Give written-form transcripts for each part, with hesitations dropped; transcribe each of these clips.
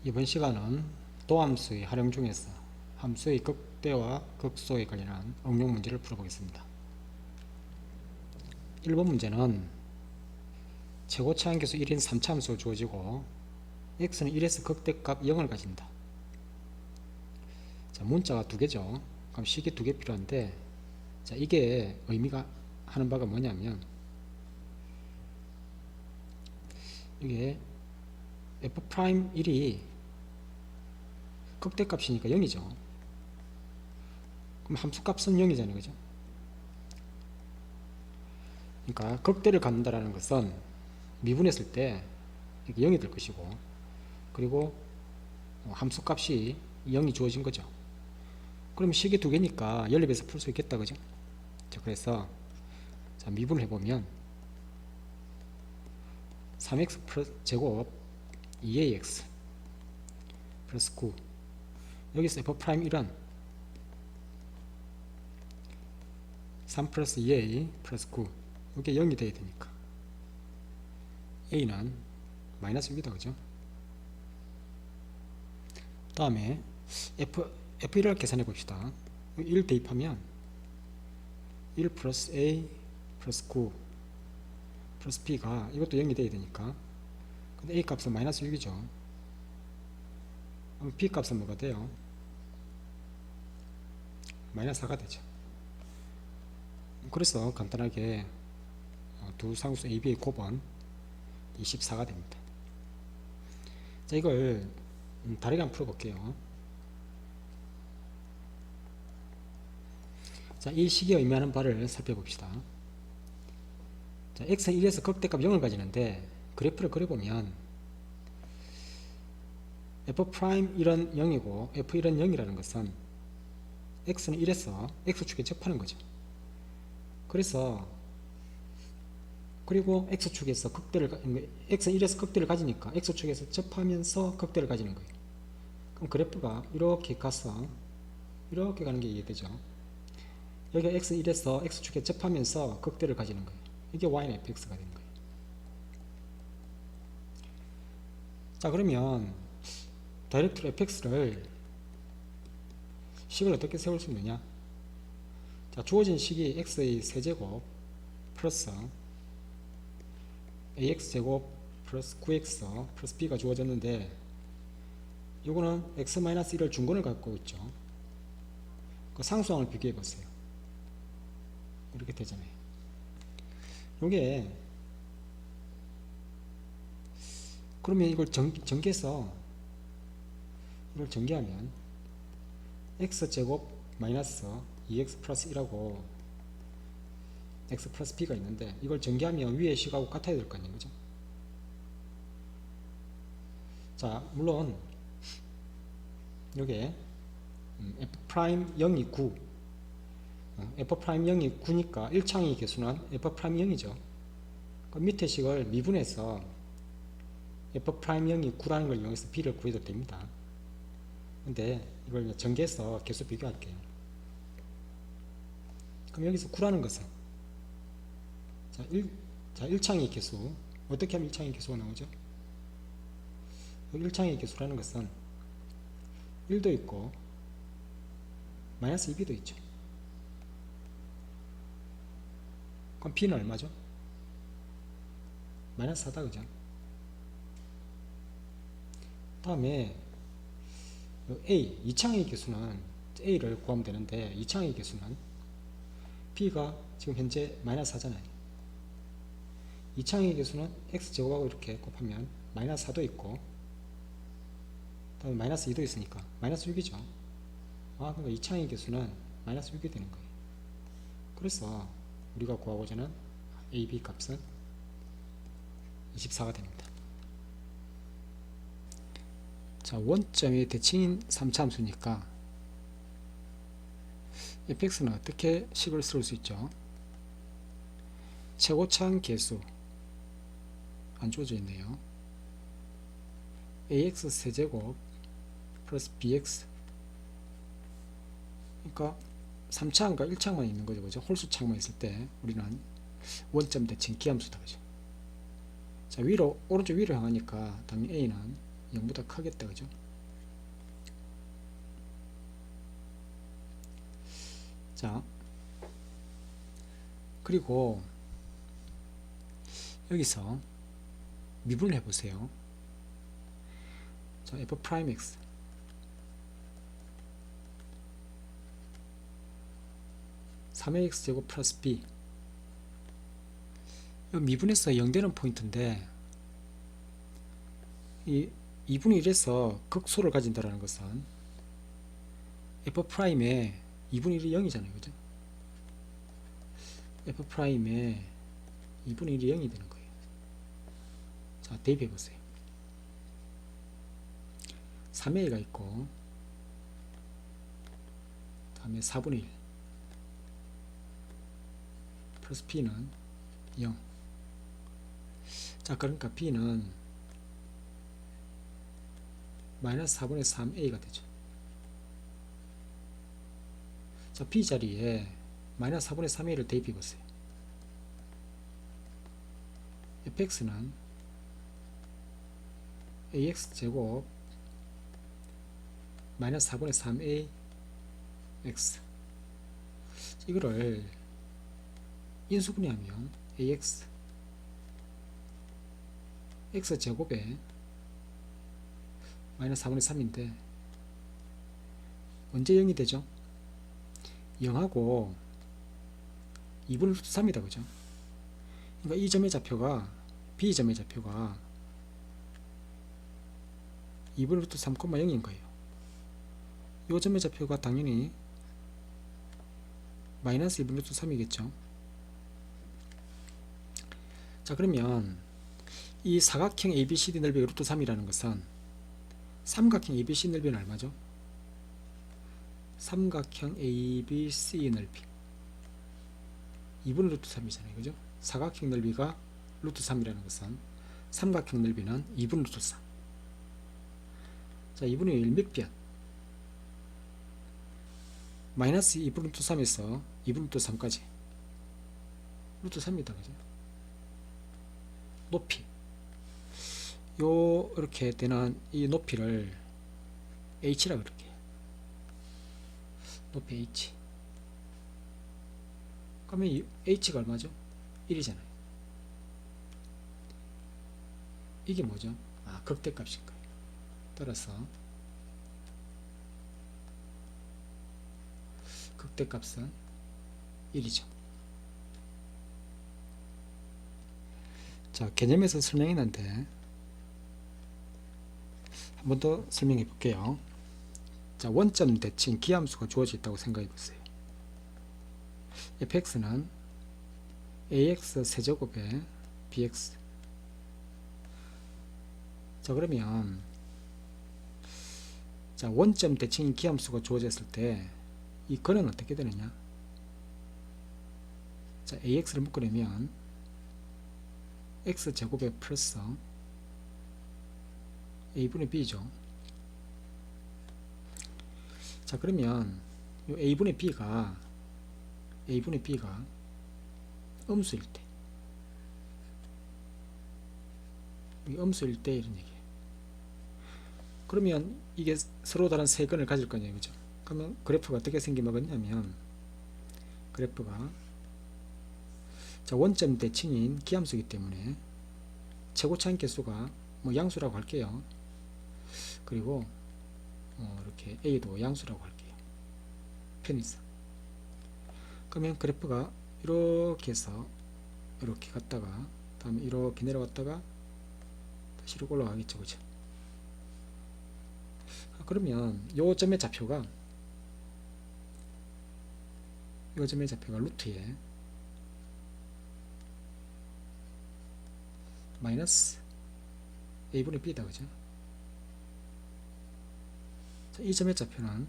이번 시간은 도함수의 활용 중에서 함수의 극대와 극소에 관련한 응용 문제를 풀어보겠습니다. 1번 문제는 최고차항계수 1인 3차함수가 주어지고 x는 1에서 극대값 0을 가진다. 자, 문자가 두 개죠. 그럼 식이 두 개 필요한데, 자, 이게 의미가 하는 바가 뭐냐면, 이게 f'1이 극대값이니까 0이죠. 그럼 함수값은 0이잖아요. 그죠? 그러니까 극대를 갖는다라는 것은 미분했을 때 이렇게 0이 될 것이고, 그리고 함수값이 0이 주어진 거죠. 그럼 식이 두 개니까 연립해서 풀 수 있겠다. 그죠? 자, 그래서 자, 미분을 해보면 3x 플러스 제곱 2ax 플러스 9, 여기서 f'1은 3 플러스 2a 플러스 9, 이게 0이 돼야 되니까 a는 마이너스 6이다. 그죠? 다음에 f1을 계산해 봅시다. 1 대입하면 1 플러스 a 플러스 9 플러스 b가 이것도 0이 돼야 되니까, 근데 a 값은 마이너스 6이죠. 그럼 b 값은 뭐가 돼요? 마이너스 4가 되죠. 그래서 간단하게 두 상수 a, b의 곱은 24가 됩니다. 자, 이걸 다르게 한번 풀어볼게요. 자, 이 식이 의미하는 바를 살펴봅시다. 자, x는 1에서 극대값 0을 가지는데 그래프를 그려보면 f'1은 0이고 f1은 0이라는 것은 x는 1에서 x축에 접하는 거죠. 그래서 그리고 x축에서 x는 1에서 극대를 가지니까 x축에서 접하면서 극대를 가지는 거예요. 그럼 그래프가 이렇게 가서 이렇게 가는 게 이해되죠. 여기가 x는 1에서 x축에 접하면서 극대를 가지는 거예요. 이게 y는 fx가 되는 거예요. 자, 그러면 다이렉트로 fx를 식을 어떻게 세울 수 있느냐? 자, 주어진 식이 x의 세제곱 플러스 ax제곱 플러스 9x 플러스 b가 주어졌는데, 이거는 x-1을 중근을 갖고 있죠. 그 상수항을 비교해 보세요. 이렇게 되잖아요. 요게 그러면 이걸 전개해서 이걸 전개하면 x제곱 마이너스 2x 플러스 1하고 x 플러스 b가 있는데, 이걸 전개하면 위에 식하고 같아야 될 거 아니에요. 그죠? 자, 물론 요게 f'0이 9, f'0이 9니까 1창의 개수는 f'0이죠. 그 밑에 식을 미분해서 f'0이 9라는 걸 이용해서 b를 구해도 됩니다. 근데 이걸 전개해서 개수 비교할게요. 그럼 여기서 9라는 것은 자, 1창의 개수, 어떻게 하면 1창의 개수가 나오죠? 1창의 개수라는 것은 1도 있고 마이너스 2b도 있죠. 그럼 b는 얼마죠? 마이너스 4다. 그죠? 다음에 a, 2창의 개수는 a를 구하면 되는데, 2창의 개수는 b가 지금 현재 마이너스 4잖아요. 2창의 개수는 x제곱하고 이렇게 곱하면 마이너스 4도 있고, 다음에 마이너스 2도 있으니까 마이너스 6이죠. 그러니까 2창의 개수는 마이너스 6이 되는 거예요. 그래서 우리가 구하고자 하는 a, b 값은 24가 됩니다. 자, 원점이 대칭인 3차함수니까 fx는 어떻게 식을 쓸 수 있죠? 최고차항 계수 안 주어져 있네요. ax 세제곱 플러스 bx, 그러니까 3차항과 1차항만 있는 거죠. 그죠? 홀수차항만 있을 때 우리는 원점 대칭 기함수다. 그죠? 자, 오른쪽 위로 향하니까 당연히 a는 0보다 크겠다, 그죠? 자, 그리고 여기서 미분을 해보세요. 자, f 프라임 x 3ax 제곱 플러스 b, 이 미분에서 0되는 포인트인데, 이 2분의 1에서 극소를 가진다는 것은 f 프라임에 2분의 1이 0이잖아요, 그죠? f 프라임에 2분의 1이 0이 되는 거예요. 자, 대입해 보세요. 3a가 있고, 다음에 4분의 1 플러스 b는 0. 자, 그러니까 b는 마이너스 4분의 3a가 되죠. 자, b 자리에 마이너스 4분의 3a를 대입해 보세요. fx는 ax 제곱 마이너스 4분의 3a x, 이거를 인수분해하면 ax x 제곱에 마이너스 4분의 3인데 언제 0이 되죠? 0하고 2분의 루트 3이다, 그죠? 그러니까 이 점의 좌표가, B점의 좌표가 2분의 루트 3,0인 거예요. 이 점의 좌표가 당연히 마이너스 2분의 루트 3이겠죠. 자, 그러면 이 사각형 ABCD 넓이의 루트 3이라는 것은 삼각형 ABC 넓이는 얼마죠? 삼각형 ABC 넓이 2분의 루트 3이잖아요, 그죠? 사각형 넓이가 루트 3이라는 것은 삼각형 넓이는 2분의 루트 3. 자, 2분의 1 몇 변? 마이너스 2분의 루트 3에서 2분의 루트 3까지 루트 3이다, 그죠? 높이, 요 이렇게 되는 이 높이를 h라고 이렇게, 높이 h. 그러면 이 h가 얼마죠? 1이잖아요. 이게 뭐죠? 아, 극대값인 거예요. 따라서 극대값은 1이죠. 자, 개념에서 설명했는데 한 번 더 설명해 볼게요. 자, 원점 대칭 기함수가 주어져 있다고 생각해 보세요. fx는 ax 세제곱에 bx. 자, 그러면 자, 원점 대칭 기함수가 주어졌을 때 이 근은 어떻게 되느냐? 자, ax를 묶어내면 x제곱에 플러스 a분의 b죠. 자, 그러면 이 a분의 b가 음수일 때, 음수일 때 이런 얘기예요. 그러면 이게 서로 다른 세 근을 가질 거냐, 그죠? 그러면 그래프가 어떻게 생기겠냐면, 그래프가 자, 원점 대칭인 기함수이기 때문에 최고차인 개수가 뭐 양수라고 할게요. 그리고 이렇게 a도 양수라고 할게요. 편의상. 그러면 그래프가 이렇게 해서 이렇게 갔다가 다음에 이렇게 내려갔다가 다시 이렇게 올라가겠죠, 그죠? 그러면 요 점의 좌표가 루트에 마이너스 a분의 b다, 그죠? 자, 이 점의 좌표는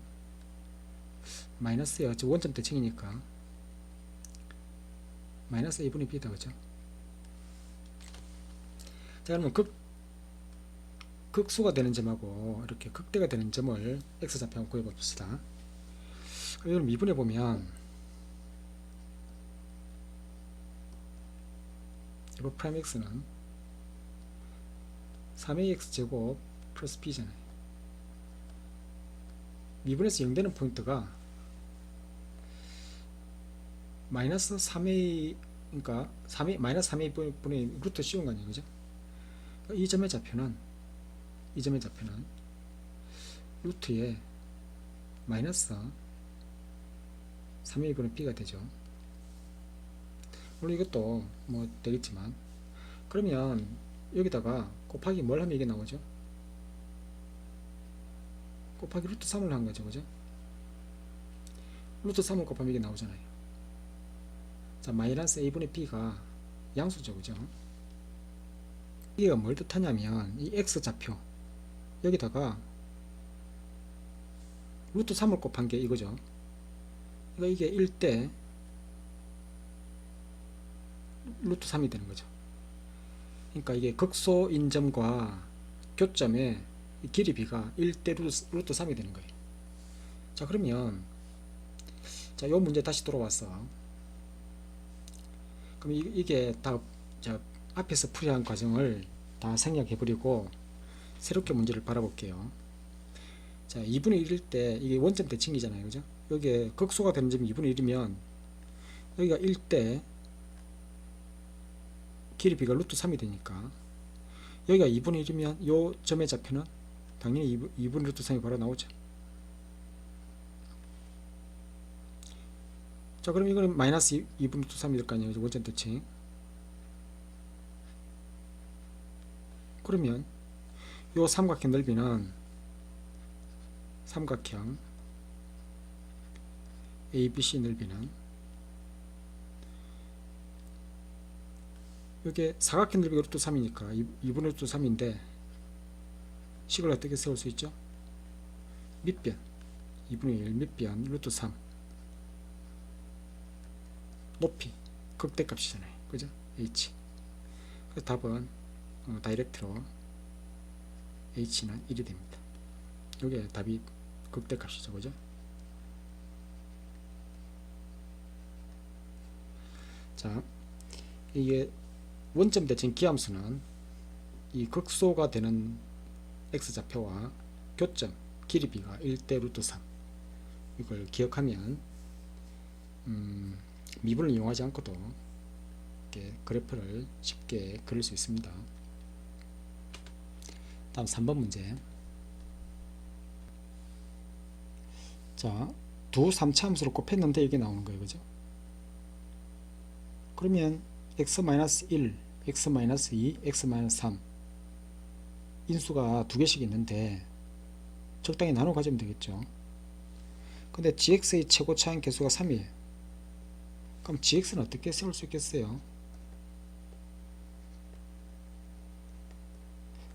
마이너스예요. 원점 대칭이니까 마이너스 a분의 b다, 그죠? 자, 그러면 극수가 되는 점하고 이렇게 극대가 되는 점을 x좌표 한번 구해봅시다. 그럼 미분해 보면 f 프라임 x는 3ax 제곱 플러스 b잖아요. 미분에서 0 되는 포인트가 마이너스 3a, 그러니까 3a, 마이너스 3a 분의 루트 씌운 거 아니에요, 그죠? 이 점의 좌표는 루트에 마이너스 3a 분의 b가 되죠. 물론 이것도 뭐 되겠지만, 그러면 여기다가 곱하기 뭘 하면 이게 나오죠? 곱하기 루트 3을 한 거죠, 그죠? 루트 3을 곱하면 이게 나오잖아요. 자, 마이너스 a분의 b가 양수죠, 그죠? 이게 뭘 뜻하냐면 이 x 좌표 여기다가 루트 3을 곱한 게 이거죠. 그러니까 이게 1대 루트 3이 되는 거죠. 그러니까 이게 극소인 점과 교점의 길이 비가 1대 루트 3이 되는 거예요. 자, 그러면 자, 요 문제 다시 돌아왔어. 그럼 이게 다 자, 앞에서 풀이한 과정을 다 생략해버리고 새롭게 문제를 바라볼게요. 자, 2분의 1일 때 이게 원점 대칭이잖아요, 그죠? 여기에 극소가 되는 점이 2분의 1이면 여기가 1대 길이 비가 루트 3이 되니까 여기가 2분의 1이면 요 점의 좌표는 당연히 2분의 루트 3이 바로 나오죠. 자, 그럼 이거는 마이너스 2분의 루트 3이 될 거 아니에요, 원점 대칭. 그러면 요 삼각형 넓이는 삼각형 ABC 넓이는 이게 사각형 넓이가 루트 3이니까 2분의 루트 3인데 식을 어떻게 세울 수 있죠? 밑변 2분의 1 밑변 루트 3 높이 극대값이잖아요, 그죠? h. 그래서 답은 다이렉트로 h는 1이 됩니다. 이게 답이 극대값이죠, 그죠? 자, 이게 원점 대칭 기함수는 이 극소가 되는 x좌표와 교점 길이 비가 1대 루트 3 이걸 기억하면 미분을 이용하지 않고도 이렇게 그래프를 쉽게 그릴 수 있습니다. 다음 3번 문제. 자, 두 3차 함수를 곱했는데 이게 나오는 거예요, 그죠? 그러면 x-1, x-2, x-3 인수가 두 개씩 있는데 적당히 나눠 가지면 되겠죠. 근데 gx의 최고차항 개수가 3이에요. 그럼 gx는 어떻게 세울 수 있겠어요?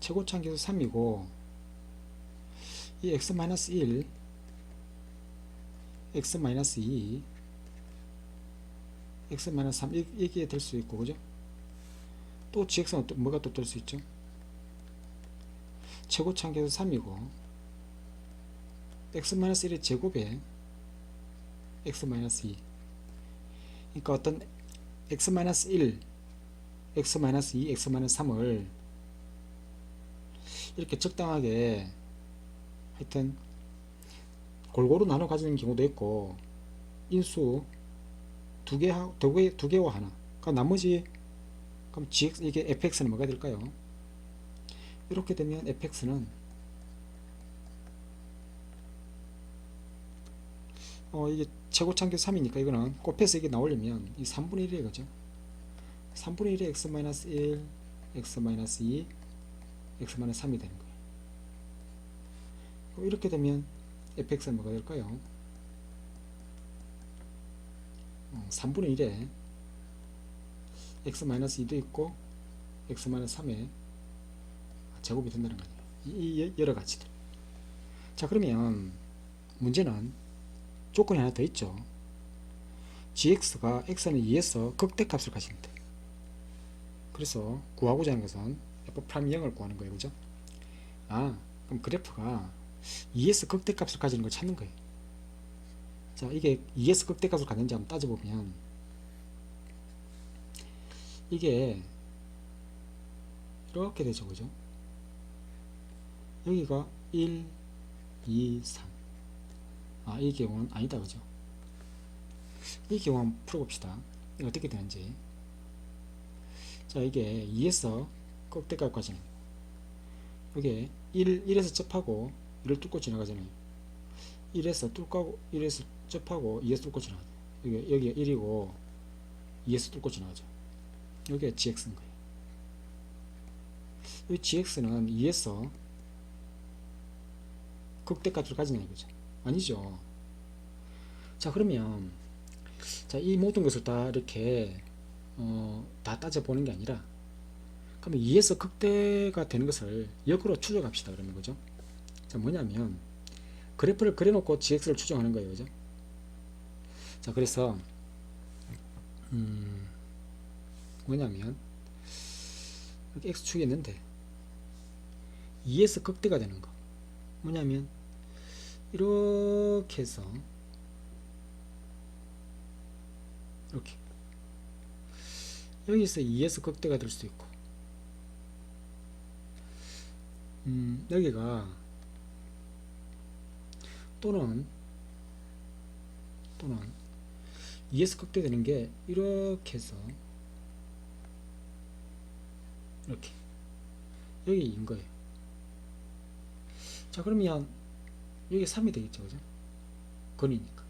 최고차항 개수 3이고 이 x-1, x-2, x-3 이게 될 수 있고, 그죠? 또 gx는 뭐가 또 될 수 있죠? 최고차항 개수 3이고 x-1의 제곱에 x-2 그러니까 어떤 x-1, x-2, x-3을 이렇게 적당하게 하여튼 골고루 나눠 가지는 경우도 있고 인수 두 개와 하나 그러니까 나머지 그럼 gx 이게 fx는 뭐가 될까요? 이렇게 되면 fx는 이게 최고차항 개수 3이니까 이거는 곱해서 이게 나오려면 이 3분의 1이에요, 그죠? 3분의 1에 x-1, x-2, x-3이 되는 거예요. 이렇게 되면 fx는 뭐가 될까요? 3분의 1에 x-2도 있고 x-3에 제곱이 된다는 거예요. 이 여러 가지들. 자, 그러면 문제는 조건이 하나 더 있죠. gx가 x는 2에서 극대값을 가진대. 그래서 구하고자 하는 것은 f'0을 구하는 거예요, 그죠? 그럼 그래프가 2에서 극대값을 가지는 걸 찾는 거예요. 자, 이게 2에서 극대값을 갖는지 한번 따져보면 이게 이렇게 되죠, 그죠? 여기가 1, 2, 3. 이 경우는 아니다, 그죠? 이 경우 한번 풀어봅시다. 어떻게 되는지. 자, 이게 2에서 끝대값까지는 이게 1에서 접하고 1을 뚫고 지나가잖아요. 1에서 접하고 2에서 뚫고 지나가죠. 여기가 1이고 2에서 뚫고 지나가죠. 여기가 gx인 거예요. 이 gx는 2에서 극대값을 가지냐 이거죠. 아니죠. 자, 그러면 자, 이 모든 것을 다 이렇게 다 따져보는 게 아니라 그러면 2에서 극대가 되는 것을 역으로 추적합시다. 그러면 그죠? 자, 뭐냐면 그래프를 그려놓고 gx를 추정하는 거예요. 그죠? 자, 그래서 뭐냐면 이렇게 x축이 있는데 2에서 극대가 되는 거 뭐냐면 이렇게 해서 이렇게 여기서 2에서 극대가 될 수도 있고 여기가 또는 2에서 극대되는 게 이렇게 해서 이렇게 여기인 거예요. 자, 그러면 여기 3이 되겠죠, 그죠? 건이니까.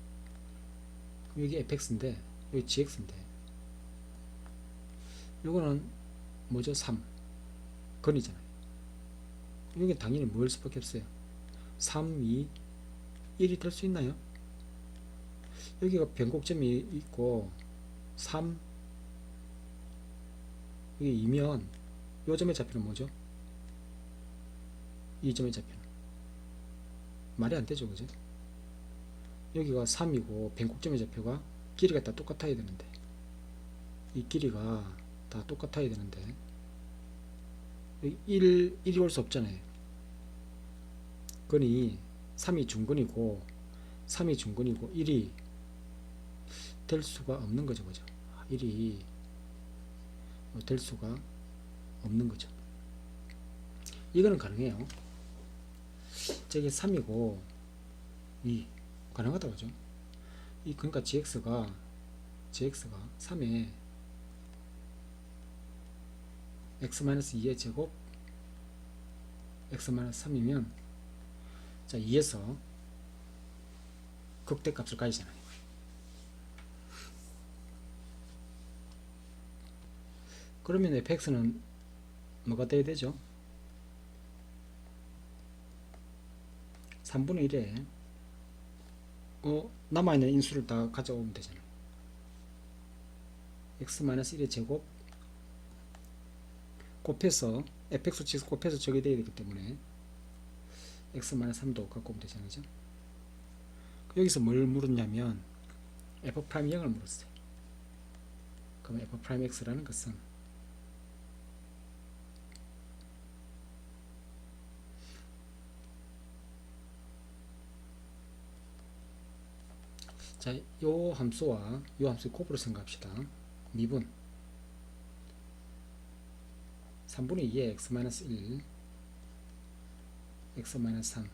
그럼 여기 fx인데 여기 gx인데 요거는 뭐죠? 3 건이잖아요. 여기 당연히 뭐일 수밖에 없어요. 3, 2, 1이 될 수 있나요? 여기가 변곡점이 있고 3 여기 2면 요 점의 좌표는 뭐죠? 이 점의 좌표는 말이 안 되죠, 그죠? 여기가 3이고 변곡점의 좌표가 길이가 다 똑같아야 되는데 이 길이가 다 똑같아야 되는데 여기 1이 올 수 없잖아요. 건이 3이 중건이고 1이 될 수가 없는 거죠, 그죠? 1이 될 수가 없는 거죠. 이거는 가능해요. 저게 3이고 2 가능하다, 그죠? 그러니까 gx가 3에 x-2의 제곱 x-3이면 자, 2에서 극대값을 가지잖아요. 그러면 fx는 뭐가 돼야 되죠? 3분의 1에 남아있는 인수를 다 가져오면 되잖아요. x-1의 제곱 곱해서 fx 치수 곱해서 저게 돼야 되기 때문에 x-3도 갖고 오면 되잖아요. 그죠? 여기서 뭘 물었냐면 f'0을 물었어요. 그럼 f'x라는 것은 자, 요 함수와 요 함수의 곱으로 생각합시다. 미분 3분의 2의 x-1 x-3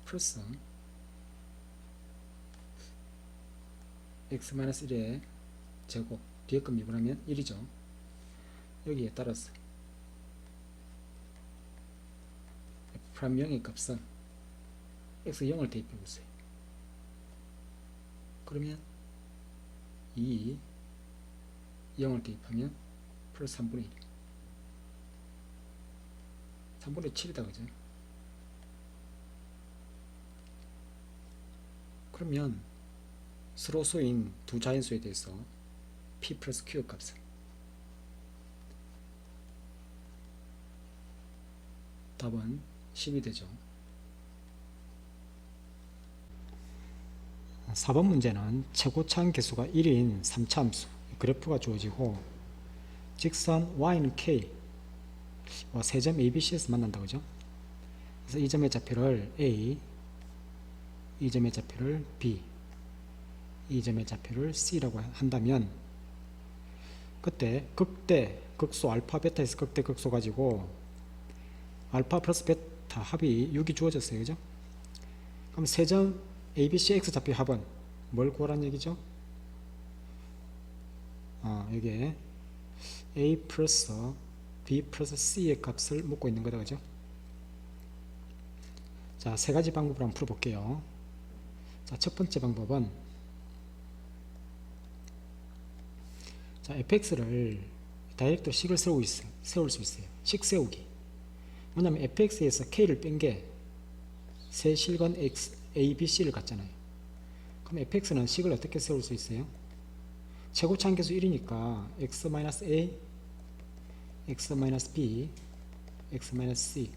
플러스 x-1의 제곱 뒤에 거 미분하면 1이죠. 여기에 따라서 f'0의 값은 x0을 대입해 보세요. 그러면 2 0을 대입하면 플러스 3분의 1 3분의 7이다, 그죠? 그러면 서로수인 두 자연수에 대해서 p 플러스 q 값은 답은 10이 되죠. 4번 문제는 최고차항 개수가 1인 3차 함수 그래프가 주어지고 직선 y는 k 와 세 점 ABC에서 만난다, 그죠? 그래서 이 점의 좌표를 A, 이 점의 좌표를 B, 이 점의 좌표를 C라고 한다면 그때 극대, 극소 알파, 베타에서 극대, 극소 가지고 알파 플러스 베타 합이 6이 주어졌어요. 그죠? 그럼 세점 ABC X 좌표 합은 뭘 구하라는 얘기죠? 여기에 A 플러스 B 플러스 C의 값을 묻고 있는 거다. 그죠? 자, 세 가지 방법을 한번 풀어볼게요. 자, 첫 번째 방법은 자, fx를 다이렉트로 식을 세울 수 있어요. 식 세우기. 뭐냐면 fx에서 k를 뺀 게 세 실건 x, a, b, c를 갖잖아요. 그럼 fx는 식을 어떻게 세울 수 있어요? 최고차함계수 1이니까 x-a, x-b, x-c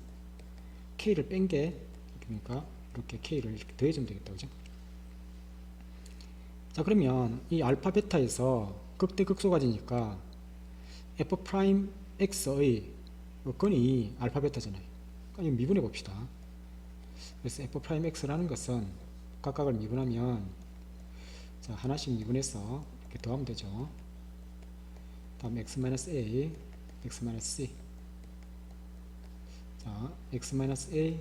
k를 뺀 게 그러니까 이렇게 k를 이렇게 더해주면 되겠다. 그죠? 자, 그러면 이 알파 베타에서 극대극소가지니까 f'x의 건이 알파 베타잖아요. 그러니까 이거 미분해 봅시다. 그래서 f'x라는 것은 각각을 미분하면 자, 하나씩 미분해서 이렇게 더하면 되죠. 다음 x-a, x-c 자, x-a,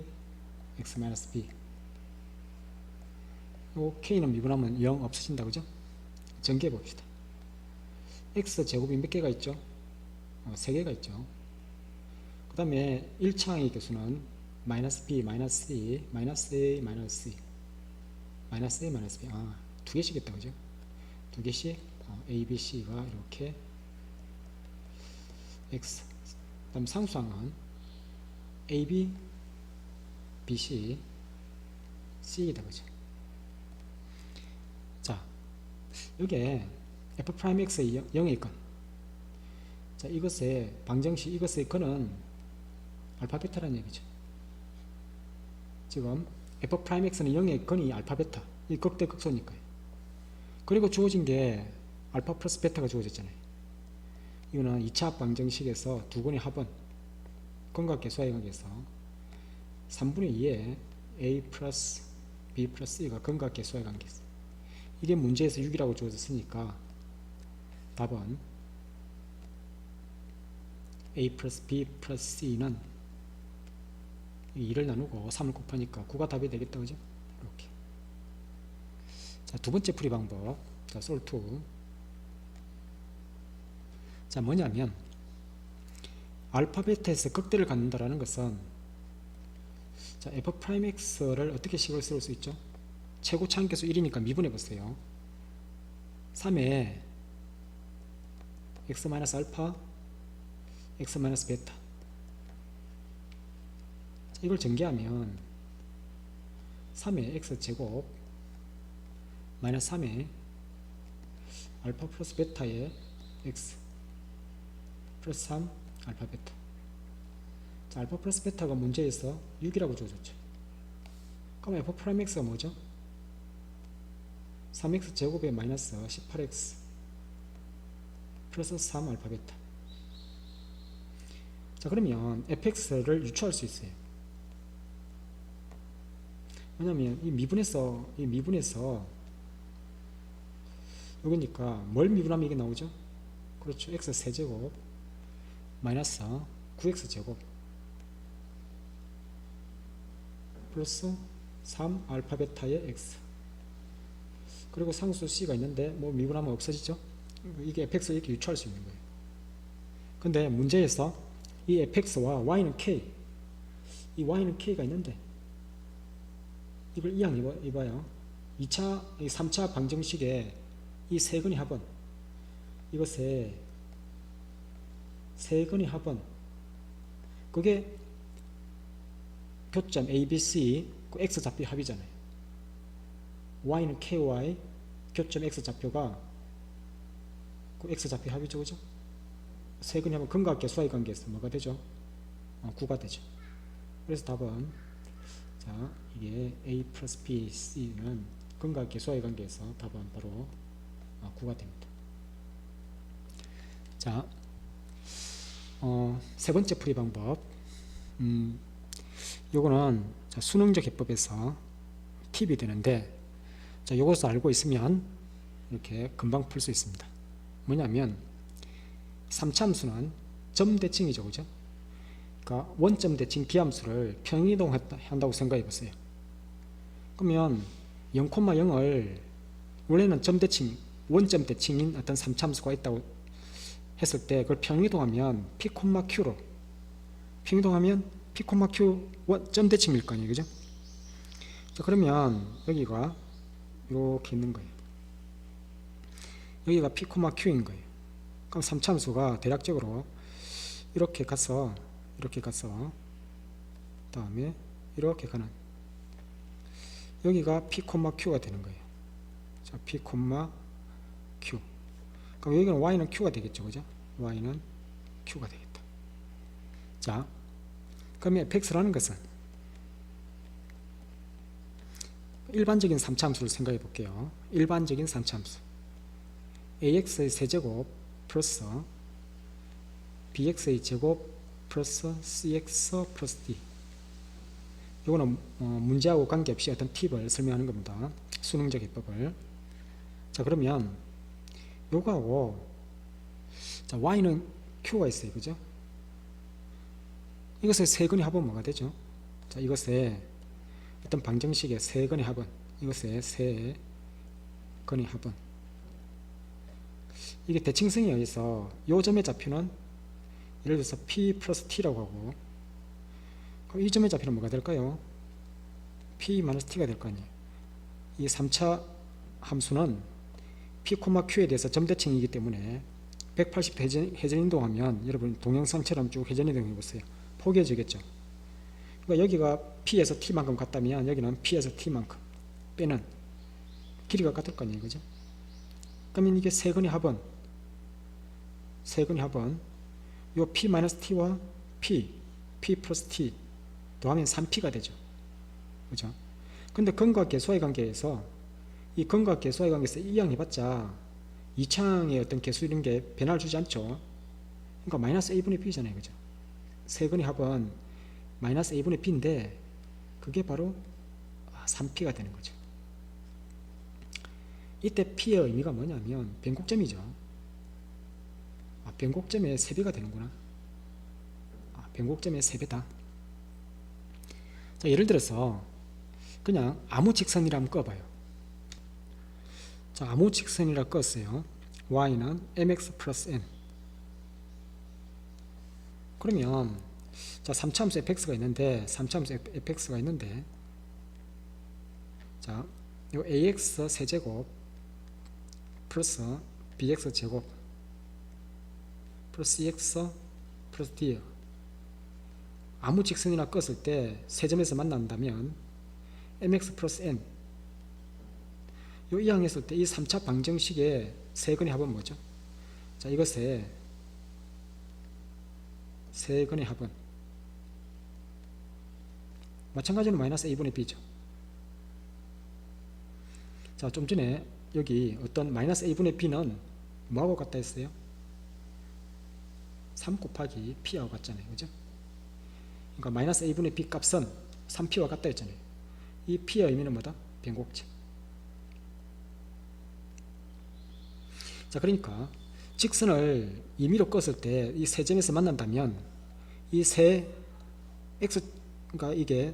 x-b 요 k는 미분하면 0 없어진다. 그죠? 전개해 봅시다. x제곱이 몇 개가 있죠? 3개가 있죠. 그 다음에 1차항의 개수는 마이너스 b, 마이너스 c, 마이너스 a, 마이너스 c 마이너스 a, 마이너스 b 두 개씩 있다. 그죠? 두 개씩 a, b, c가 이렇게 x 그 다음 상수항은 a, b, b, c, c이다. 그죠? 자, 여기에 f'x의 0의 건. 자, 이것의 방정식, 이것의 건은 알파 베타라는 얘기죠. 지금 f'x는 0의 건이 알파 베타. 이 극대극소니까요. 그리고 주어진 게 알파 플러스 베타가 주어졌잖아요. 이거는 2차 방정식에서 두 건의 합은 건각계수와의 관계에서 3분의 2에 a 플러스 b 플러스 c가 건각계수와의 관계에서 이게 문제에서 6이라고 주어졌으니까 답은 a 플러스 b 플러스 c는 2를 나누고 3을 곱하니까 9가 답이 되겠다. 그죠? 이렇게. 자, 두 번째 풀이 방법. 자, 솔2. 자, 뭐냐면 알파 베타에서 극대를 갖는다라는 것은 자, f'x를 어떻게 식으로 세울 수 있죠? 최고차함계수 1이니까 미분해 보세요. 3에 x-알파, x-베타. 이걸 전개하면 3의 x제곱 마이너스 3의 알파 플러스 베타의 x 플러스 3 알파 베타. 자, 알파 플러스 베타가 문제에서 6이라고 주어졌죠. 그럼 f'x가 뭐죠? 3x 제곱에 마이너스 18x 플러스 3 알파 베타. 자, 그러면 fx를 유추할 수 있어요. 왜냐면 이 미분에서 여기니까 뭘 미분하면 이게 나오죠? 그렇죠. x 세제곱 마이너스 9x 제곱 플러스 3 알파 베타의 x 그리고 상수 c가 있는데 뭐 미분하면 없어지죠. 이게 fx를 이렇게 유추할 수 있는 거예요. 근데 문제에서 이 fx와 y는 k, 이 y는 k가 있는데 이걸 이항 이봐요. 2차, 3차 방정식에 이 세 근의 합은 이것의 세 근의 합은 그게 교점 ABC 그 x좌표 합이잖아요. y는 ky 교점 x좌표가 그 x좌표 합이죠. 그죠? 세 근의 합은 근각계수와의 관계에서 뭐가 되죠? 9가 되죠. 그래서 답은 자, 이게 a 플러스 b, c는 근각계수와의 관계에서 답은 바로 9가 됩니다. 자, 세 번째 풀이 방법. 요거는 수능적 해법에서 팁이 되는데, 자, 요것을 알고 있으면 이렇게 금방 풀 수 있습니다. 뭐냐면 3차 함수는 점대칭이죠. 그죠? 그러니까 원점 대칭 비함수를 평이동한다고 생각해 보세요. 그러면 0,0을 원래는 점 대칭, 원점 대칭인 어떤 3차함수가 있다고 했을 때 그걸 평이동하면 p, q로 평이동하면 p, q 점 대칭일 거 아니에요, 그죠? 자, 그러면 여기가 이렇게 있는 거예요. 여기가 p, q인 거예요. 그럼 3차함수가 대략적으로 이렇게 가서 다음에 이렇게 가는 여기가 p, q가 되는 거예요. 자, p, q. 그럼 여기는 y는 q가 되겠죠, 그죠? y는 q가 되겠다. 자, 그러면 fx라는 것은 일반적인 3차함수를 생각해 볼게요. 일반적인 3차함수 ax의 세제곱 플러스 bx의 제곱 플러스 cx 플러스 d. 이거는 문제하고 관계없이 어떤 팁을 설명하는 겁니다. 수능적 해법을. 자, 그러면 요거하고 자, y는 q가 있어요, 그죠? 이것의 세근의 합은 뭐가 되죠? 자, 이것의 어떤 방정식의 세근의 합은 이것의 세근의 합은 이게 대칭성에 의해서 요 점의 좌표는 예를 들어서 p 플러스 t라고 하고 그럼 이 점의 좌표는 뭐가 될까요? p 마이너스 t가 될 거 아니에요. 이 3차 함수는 p, q에 대해서 점대칭이기 때문에 180도 회전이동하면 여러분 동영상처럼 쭉 회전이동해 보세요. 포개지겠죠. 그러니까 여기가 p에서 t만큼 같다면 여기는 p에서 t만큼 빼는 길이가 같을 거 아니에요, 그죠? 그러면 이게 세근의 합은 요 p 마이너스 t와 p 플러스 t 더하면 3p가 되죠, 그죠? 근데 근각계수의 관계에서 이 근각계수의 관계에서 이항 해봤자 이차항의 어떤 계수 이런 게 변화를 주지 않죠. 그러니까 마이너스 a분의 b잖아요, 그죠? 세근의 합은 마이너스 a분의 b인데 그게 바로 3p가 되는 거죠. 이때 p의 의미가 뭐냐면 변곡점이죠. 변곡점의 3배가 되는구나. 변곡점의 3배다. 자, 예를 들어서 그냥 아무 직선이라 한번 꺼봐요. 자, 아무 직선이라 껐어요. y는 mx 플러스 n. 그러면 자, 3차함수 fx가 있는데 3차함수 fx가 있는데 자, 요 ax 세제곱 플러스 bx 제곱 플러스 cx 플러스 d. 아무 직선이나 껐을 때 세 점에서 만난다면 mx 플러스 n. 요 이항했을 때 이 3차 방정식의 세근의 합은 뭐죠? 자, 이것의 세근의 합은 마찬가지로 마이너스 a분의 b죠. 자, 좀 전에 여기 어떤 마이너스 a분의 b는 뭐하고 같다 했어요? 3 곱하기 p하고 같잖아요, 그죠? 그러니까 마이너스 a분의 b 값은 3p와 같다 했잖아요. 이 p의 의미는 뭐다? 변곡점. 자, 그러니까 직선을 임의로 껐을 때 이 세 점에서 만난다면 이 세 x, 그러니까 이게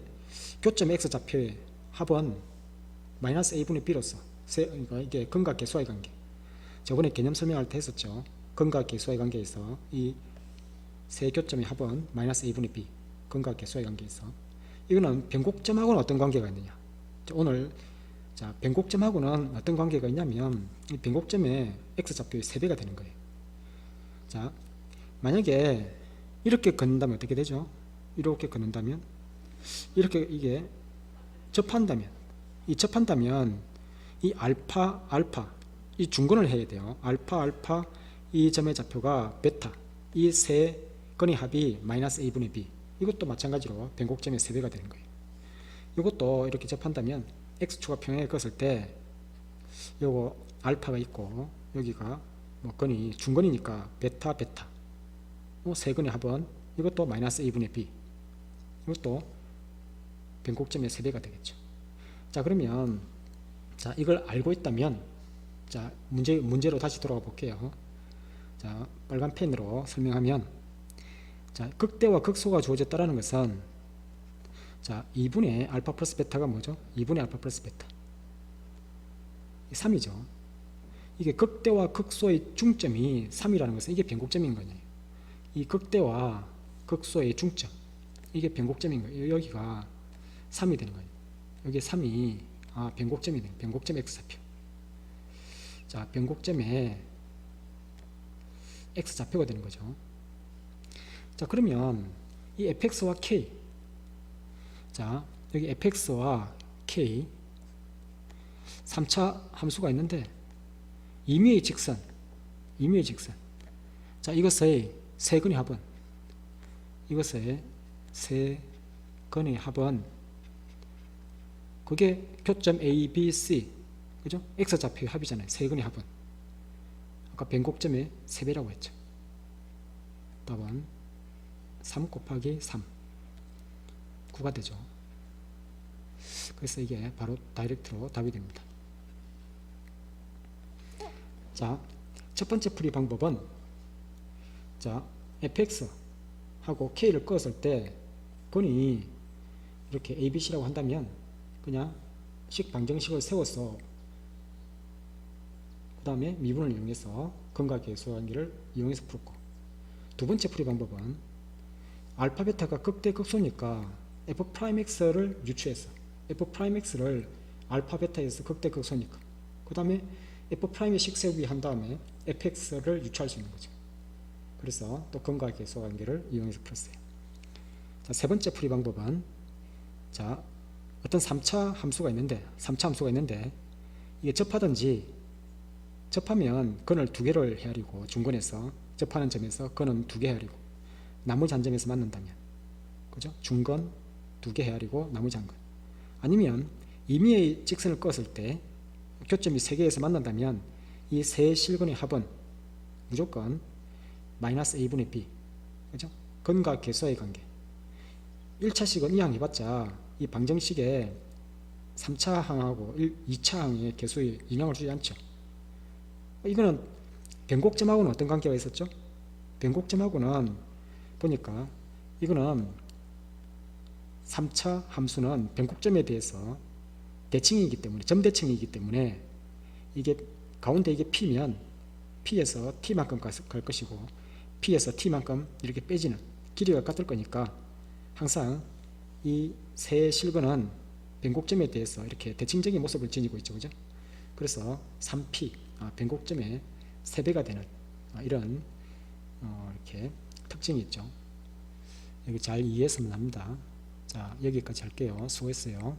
교점 x 좌표의 합은 마이너스 a분의 b로서 그러니까 이게 근각계수의 관계. 저번에 개념 설명할 때 했었죠. 근각계수의 관계에서 이 세 교점의 합은 마이너스 a분의 b, 근각계수의 관계에서. 이거는 변곡점하고는 어떤 관계가 있느냐? 자, 오늘 자, 변곡점하고는 어떤 관계가 있냐면 이 변곡점의 x좌표의 3배가 되는 거예요. 자, 만약에 이렇게 긋는다면 어떻게 되죠? 이렇게 긋는다면 이렇게 이게 접한다면 이 알파 이 중근을 해야 돼요. 알파 이 점의 좌표가 베타, 이 세 건의 합이 마이너스 a분의 b. 이것도 마찬가지로 변곡점의 3배가 되는 거예요. 이것도 이렇게 접한다면 x축과 평행에 껐을 때 요거 알파가 있고 여기가 뭐 건이 중건이니까 베타 세 건의 합은 이것도 마이너스 a분의 b. 이것도 변곡점의 3배가 되겠죠. 자, 그러면 자, 이걸 알고 있다면 자, 문제로 다시 돌아가 볼게요. 자, 빨간 펜으로 설명하면 자, 극대와 극소가 주어졌다는 것은 자, 2분의 알파 플러스 베타가 뭐죠? 2분의 알파 플러스 베타 3이죠. 이게 극대와 극소의 중점이 3이라는 것은 이게 변곡점인 거예요. 이 극대와 극소의 중점 이게 변곡점인 거예요. 여기가 3이 되는 거예요. 여기 3이 변곡점이 되는 변곡점 x좌표. 자, 변곡점에 x좌표가 되는 거죠. 자, 그러면 이 fx와 k, 자, 여기 fx와 k 3차 함수가 있는데 임의의 직선, 임의의 직선. 자, 이것의 세근의 합은, 이것의 세근의 합은 그게 교점 A, B, C, 그죠? x좌표의 합이잖아요. 세근의 합은. 아까 변곡점의 3배라고 했죠. 답은 3 곱하기 3 9가 되죠. 그래서 이게 바로 다이렉트로 답이 됩니다. 자, 첫 번째 풀이 방법은 자, fx하고 k를 끄었을 때 근이 이렇게 abc라고 한다면 그냥 식 방정식을 세워서 그 다음에 미분을 이용해서 근과 계수관계를 이용해서 풀고, 두 번째 풀이 방법은 알파 베타가 극대 극소니까 f'x를 유추해서 f'x를 알파 베타에서 극대 극소니까 그 다음에 f'의 식 세우기 한 다음에 fx를 유추할 수 있는 거죠. 그래서 또 근과 계수관계를 이용해서 풀었어요. 자, 세 번째 풀이 방법은 자, 어떤 3차 함수가 있는데 이게 접하면 근을 2개를 헤아리고 중근에서 접하는 점에서 근은 2개 헤아리고 나머지 한 점에서 만난다면, 그죠? 중근 2개 헤아리고 나머지 한 근. 아니면 임의의 직선을 껐을 때 교점이 3개에서 만난다면 이 세 실근의 합은 무조건 마이너스 a분의 b, 그죠? 근과 계수의 관계. 1차식은 이항 해봤자 이 방정식에 3차 항하고 2차 항의 계수에 영향을 주지 않죠. 이거는 변곡점하고는 어떤 관계가 있었죠? 변곡점하고는 보니까 이거는 3차 함수는 변곡점에 대해서 대칭이기 때문에, 점대칭이기 때문에 이게 가운데 이게 p면 p에서 t만큼 갈 것이고 p에서 t만큼 이렇게 빼지는 길이가 같을 거니까 항상 이 세 실근은 변곡점에 대해서 이렇게 대칭적인 모습을 지니고 있죠. 그죠? 그래서 3p, 변곡점의 3배가 되는 이런 이렇게 특징이 있죠. 여기 잘 이해했으면 합니다. 자, 여기까지 할게요. 수고했어요.